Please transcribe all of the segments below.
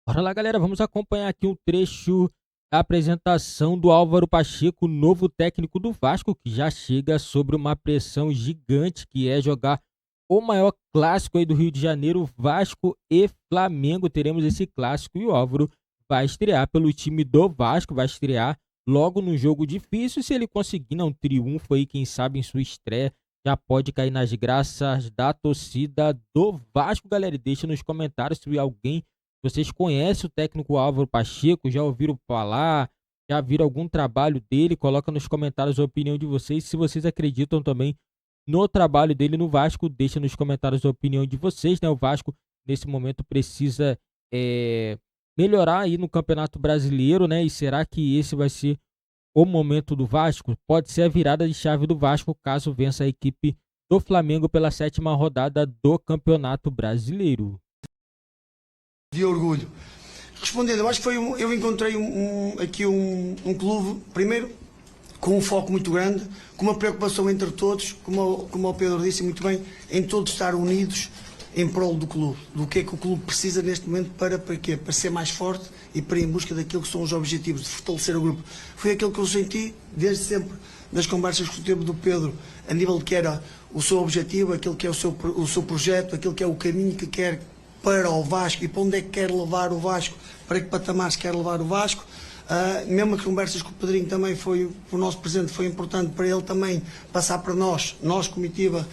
Bora lá, galera, vamos acompanhar aqui um trecho da apresentação do Álvaro Pacheco, novo técnico do Vasco, que já chega sobre uma pressão gigante, que é jogar o maior clássico aí do Rio de Janeiro, Vasco e Flamengo. Teremos esse clássico e o Álvaro vai estrear pelo time do Vasco, vai estrear logo num jogo difícil. Se ele conseguir um triunfo aí, quem sabe em sua estreia, já pode cair nas graças da torcida do Vasco, galera. E deixa nos comentários se alguém vocês conhecem o técnico Álvaro Pacheco, já ouviram falar, já viram algum trabalho dele? Coloca nos comentários a opinião de vocês. Se vocês acreditam também no trabalho dele no Vasco, deixa nos comentários a opinião de vocês, né? O Vasco, nesse momento, precisa melhorar aí no Campeonato Brasileiro, né? E será que esse vai ser o momento do Vasco? Pode ser a virada de chave do Vasco, caso vença a equipe do Flamengo pela 7ª rodada do Campeonato Brasileiro. De orgulho. Respondendo, eu acho que eu encontrei aqui um clube, primeiro, com um foco muito grande, com uma preocupação entre todos, como o Pedro disse muito bem, em todos estar unidos em prol do clube, do que é que o clube precisa neste momento para quê? Para ser mais forte e para ir em busca daquilo que são os objetivos, de fortalecer o grupo. Foi aquilo que eu senti desde sempre, das conversas que teve do Pedro, a nível de que era o seu objetivo, aquilo que é o seu projeto, aquilo que é o caminho que quer para o Vasco e para onde é que quer levar o Vasco, para que patamares quer levar o Vasco. Mesmo as conversas com o Pedrinho também o nosso presidente foi importante para ele também passar para nós comitiva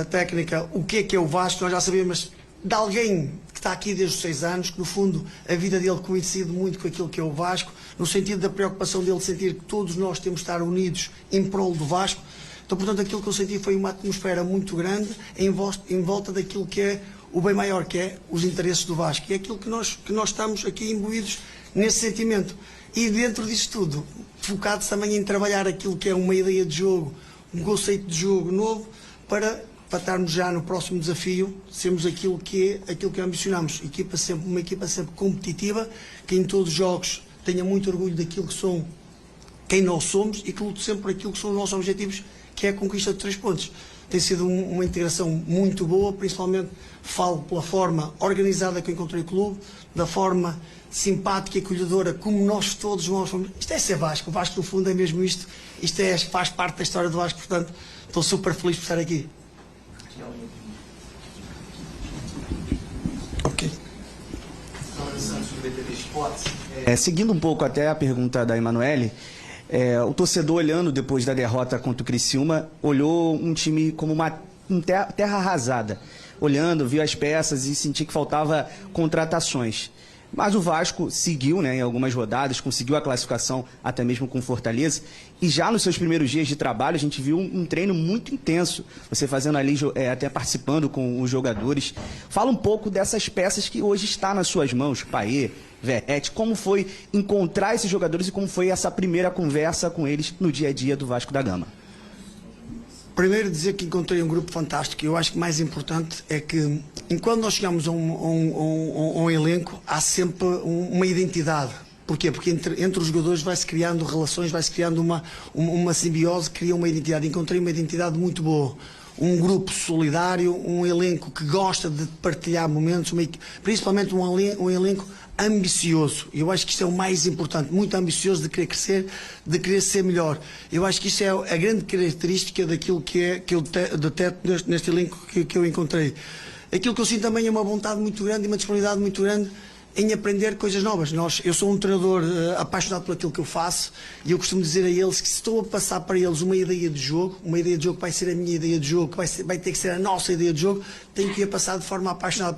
técnica, o que é o Vasco. Nós já sabemos de alguém que está aqui desde os 6 anos, que no fundo a vida dele coincide muito com aquilo que é o Vasco, no sentido da preocupação dele de sentir que todos nós temos de estar unidos em prol do Vasco. Então, portanto, aquilo que eu senti foi uma atmosfera muito grande em volta daquilo que é o bem maior, que é os interesses do Vasco. E é aquilo que nós estamos aqui imbuídos nesse sentimento. E dentro disso tudo, focados também em trabalhar aquilo que é uma ideia de jogo, um conceito de jogo novo, para estarmos já no próximo desafio, sermos aquilo que ambicionamos. Uma equipa sempre competitiva, que em todos os jogos tenha muito orgulho daquilo que são, quem nós somos, e que lute sempre por aquilo que são os nossos objetivos, que é a conquista de 3 pontos. Tem sido uma integração muito boa, principalmente falo pela forma organizada que eu encontrei o clube, da forma simpática e acolhedora, como nós todos fomos. Isto é ser Vasco, o Vasco no fundo é mesmo isto, faz parte da história do Vasco, portanto estou super feliz por estar aqui. Ok. Seguindo um pouco até a pergunta da Emanuele, o torcedor olhando depois da derrota contra o Criciúma, olhou um time como uma terra arrasada. Olhando, viu as peças e sentiu que faltava contratações. Mas o Vasco seguiu, né, em algumas rodadas, conseguiu a classificação até mesmo com Fortaleza. E já nos seus primeiros dias de trabalho, a gente viu um treino muito intenso. Você fazendo ali, até participando com os jogadores. Fala um pouco dessas peças que hoje está nas suas mãos, Payet, Verratti. Como foi encontrar esses jogadores e como foi essa primeira conversa com eles no dia a dia do Vasco da Gama? Primeiro dizer que encontrei um grupo fantástico. Eu acho que mais importante é que, enquanto nós chegamos a um elenco, há sempre uma identidade. Porquê? Porque entre os jogadores vai-se criando relações, vai-se criando uma simbiose, cria uma identidade. Encontrei uma identidade muito boa. Um grupo solidário, um elenco que gosta de partilhar momentos, principalmente um elenco ambicioso. Eu acho que isto é o mais importante, muito ambicioso, de querer crescer, de querer ser melhor. Eu acho que isto é a grande característica daquilo que eu deteto neste elenco que eu encontrei. Aquilo que eu sinto também é uma vontade muito grande e uma disponibilidade muito grande em aprender coisas novas. Eu sou um treinador apaixonado por aquilo que eu faço, e eu costumo dizer a eles que se estou a passar para eles uma ideia de jogo que vai ser a minha ideia de jogo, que vai ter que ser a nossa ideia de jogo, tenho que ir a passar de forma apaixonada.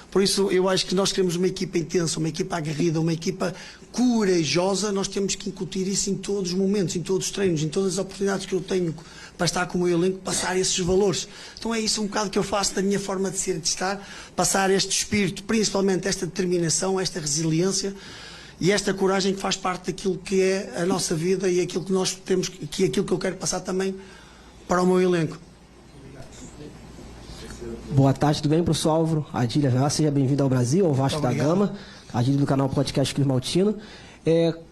Por isso eu acho que nós queremos uma equipa intensa, uma equipa aguerrida, uma equipa corajosa. Nós temos que incutir isso em todos os momentos, em todos os treinos, em todas as oportunidades que eu tenho para estar com o meu elenco, passar esses valores. Então é isso um bocado que eu faço da minha forma de ser e de estar, passar este espírito, principalmente esta determinação, esta resiliência e esta coragem que faz parte daquilo que é a nossa vida e aquilo que nós temos, que é aquilo que eu quero passar também para o meu elenco. Boa tarde, tudo bem, professor Álvaro? Adília, seja bem-vindo ao Brasil, ao Vasco da Gama. Adília do canal Podcast Cris Maltino.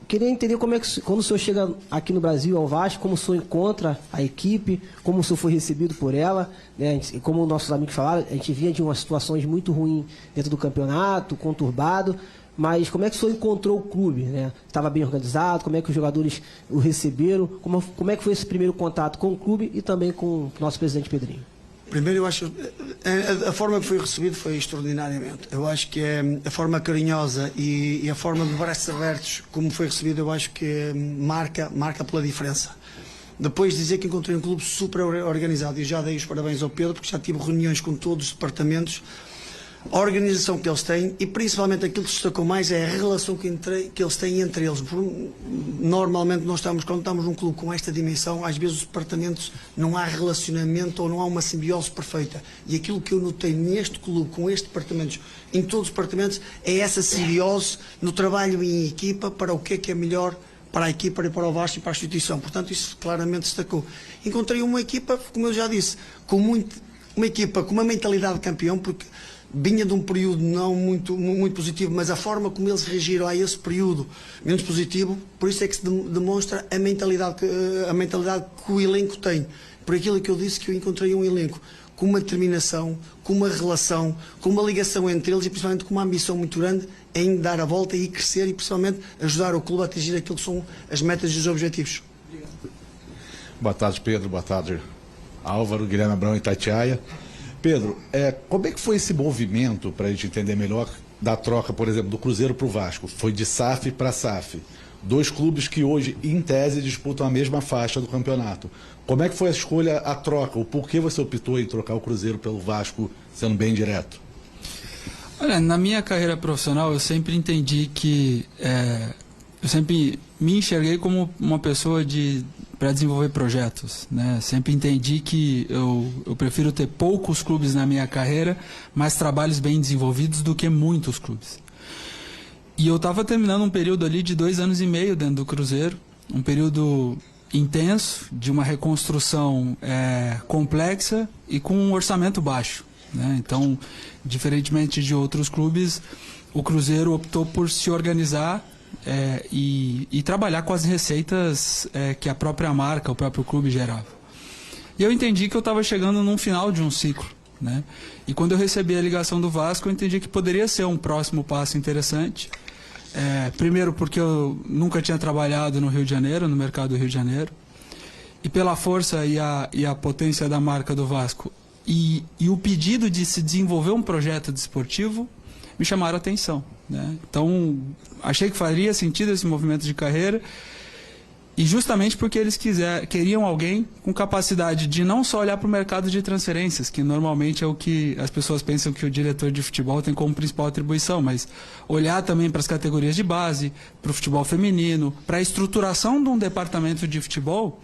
Queria entender como é que, quando o senhor chega aqui no Brasil, ao Vasco, como o senhor encontra a equipe, como o senhor foi recebido por ela, né? Como nossos amigos falaram, a gente vinha de umas situações muito ruins dentro do campeonato, conturbado. Mas como é que o senhor encontrou o clube, né? Estava bem organizado? Como é que os jogadores o receberam? Como é que foi esse primeiro contato com o clube e também com o nosso presidente Pedrinho? Primeiro, eu acho a forma que foi recebido foi extraordinariamente. Eu acho que a forma carinhosa e a forma de braços abertos como foi recebido, eu acho que marca pela diferença. Depois dizer que encontrei um clube super organizado, e já dei os parabéns ao Pedro, porque já tive reuniões com todos os departamentos, a organização que eles têm, e principalmente aquilo que se destacou mais é a relação que eles têm entre eles. Normalmente quando estamos num clube com esta dimensão, às vezes os departamentos não há relacionamento ou não há uma simbiose perfeita, e aquilo que eu notei neste clube, com estes departamentos, em todos os departamentos, é essa simbiose no trabalho em equipa para o que é melhor para a equipa e para o Vasco e para a instituição. Portanto, isso claramente destacou. Encontrei uma equipa, como eu já disse, uma equipa com uma mentalidade de campeão, porque vinha de um período não muito positivo, mas a forma como eles reagiram a esse período menos positivo, por isso é que se demonstra a mentalidade que o elenco tem. Por aquilo que eu disse, que eu encontrei um elenco com uma determinação, com uma relação, com uma ligação entre eles e principalmente com uma ambição muito grande em dar a volta e crescer e principalmente ajudar o clube a atingir aquilo que são as metas e os objetivos. Boa tarde, Pedro. Boa tarde, Álvaro, Guilherme Abrão e Itatiaia. Pedro, como é que foi esse movimento, para a gente entender melhor, da troca, por exemplo, do Cruzeiro para o Vasco? Foi de SAF para SAF. Dois clubes que hoje, em tese, disputam a mesma faixa do campeonato. Como é que foi a escolha, a troca? O porquê você optou em trocar o Cruzeiro pelo Vasco, sendo bem direto? Olha, na minha carreira profissional, eu sempre entendi que... eu sempre me enxerguei como uma pessoa para desenvolver projetos, né? Sempre entendi que eu prefiro ter poucos clubes na minha carreira, mas trabalhos bem desenvolvidos do que muitos clubes. E eu estava terminando um período ali de 2 anos e meio dentro do Cruzeiro, um período intenso, de uma reconstrução complexa e com um orçamento baixo, né? Então, diferentemente de outros clubes, o Cruzeiro optou por se organizar e trabalhar com as receitas que a própria marca, o próprio clube gerava. E eu entendi que eu estava chegando num final de um ciclo, né? E quando eu recebi a ligação do Vasco, eu entendi que poderia ser um próximo passo interessante. Primeiro porque eu nunca tinha trabalhado no Rio de Janeiro, no mercado do Rio de Janeiro, e pela força e a potência da marca do Vasco e o pedido de se desenvolver um projeto desportivo me chamaram a atenção, né? Então, achei que faria sentido esse movimento de carreira, e justamente porque eles queriam alguém com capacidade de não só olhar para o mercado de transferências, que normalmente é o que as pessoas pensam que o diretor de futebol tem como principal atribuição, mas olhar também para as categorias de base, para o futebol feminino, para a estruturação de um departamento de futebol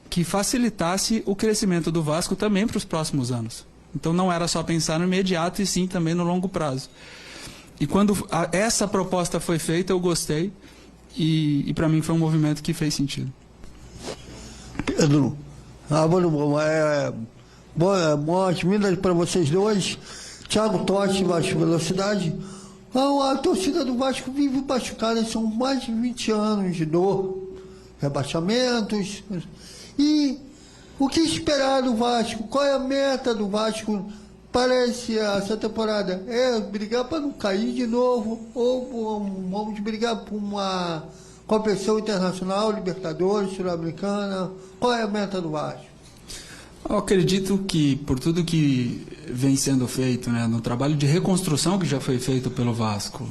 que facilitasse o crescimento do Vasco também para os próximos anos. Então não era só pensar no imediato, e sim também no longo prazo. E quando essa proposta foi feita, eu gostei, e para mim foi um movimento que fez sentido. Pedro, boas-vindas para vocês dois. Thiago Totti, Vasco Velocidade. A torcida do Vasco vive machucada, são mais de 20 anos de dor, rebaixamentos. E o que esperar do Vasco? Qual é a meta do Vasco para essa temporada? É brigar para não cair de novo, ou vamos brigar por uma competição internacional, Libertadores, Sul-Americana? Qual é a meta do Vasco? Eu acredito que, por tudo que vem sendo feito, né, no trabalho de reconstrução que já foi feito pelo Vasco,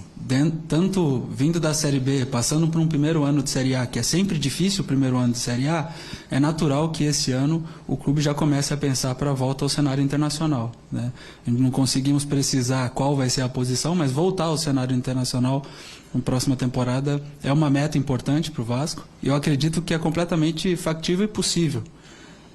tanto vindo da Série B, passando por um primeiro ano de Série A, que é sempre difícil o primeiro ano de Série A, é natural que esse ano o clube já comece a pensar para a volta ao cenário internacional, né? Não conseguimos precisar qual vai ser a posição, mas voltar ao cenário internacional na próxima temporada é uma meta importante para o Vasco, e eu acredito que é completamente factível e possível.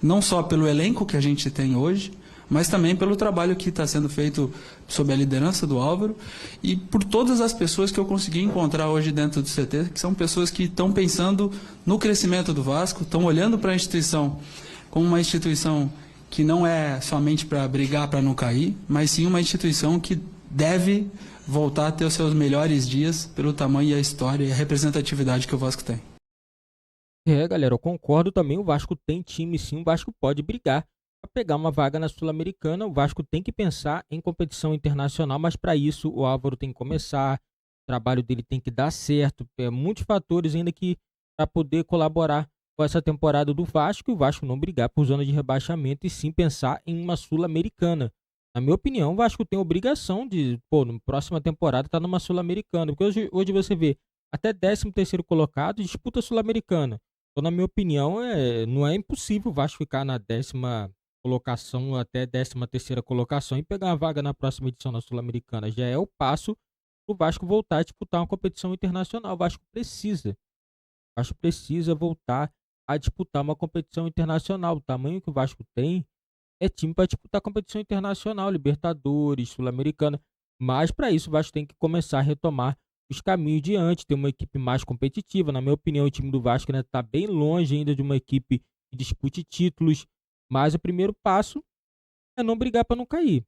Não só pelo elenco que a gente tem hoje, mas também pelo trabalho que está sendo feito sob a liderança do Álvaro e por todas as pessoas que eu consegui encontrar hoje dentro do CT, que são pessoas que estão pensando no crescimento do Vasco, estão olhando para a instituição como uma instituição que não é somente para brigar para não cair, mas sim uma instituição que deve voltar a ter os seus melhores dias pelo tamanho e a história e a representatividade que o Vasco tem. Galera, eu concordo também, o Vasco tem time sim, o Vasco pode brigar para pegar uma vaga na Sul-Americana, o Vasco tem que pensar em competição internacional, mas para isso o Álvaro tem que começar trabalho dele tem que dar certo. Muitos fatores ainda que para poder colaborar com essa temporada do Vasco e o Vasco não brigar por zona de rebaixamento e sim pensar em uma Sul-Americana. Na minha opinião, o Vasco tem obrigação de, na próxima temporada, estar numa Sul-Americana. Porque hoje você vê até 13º colocado disputa Sul-Americana. Então, na minha opinião, não é impossível o Vasco ficar na 10ª colocação até 13ª colocação e pegar uma vaga na próxima edição da Sul-Americana. Já é o passo para o Vasco voltar a disputar uma competição internacional. O Vasco precisa voltar a disputar uma competição internacional. O tamanho que o Vasco tem é time para disputar competição internacional, Libertadores, Sul-Americana. Mas para isso o Vasco tem que começar a retomar os caminhos de antes, ter uma equipe mais competitiva. Na minha opinião, o time do Vasco está bem longe ainda de uma equipe que dispute títulos. Mas o primeiro passo é não brigar para não cair.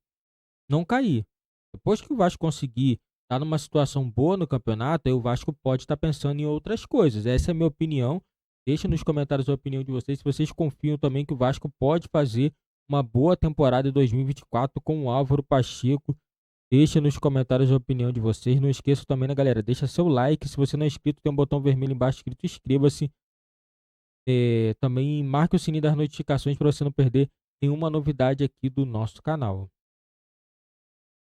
Não cair. Depois que o Vasco conseguir estar numa situação boa no campeonato, aí o Vasco pode estar pensando em outras coisas. Essa é a minha opinião. Deixa nos comentários a opinião de vocês. Se vocês confiam também que o Vasco pode fazer uma boa temporada em 2024 com o Álvaro Pacheco. Deixa nos comentários a opinião de vocês. Não esqueça também, né, galera? Deixa seu like. Se você não é inscrito, tem um botão vermelho embaixo escrito inscreva-se. Também marque o sininho das notificações para você não perder nenhuma novidade aqui do nosso canal.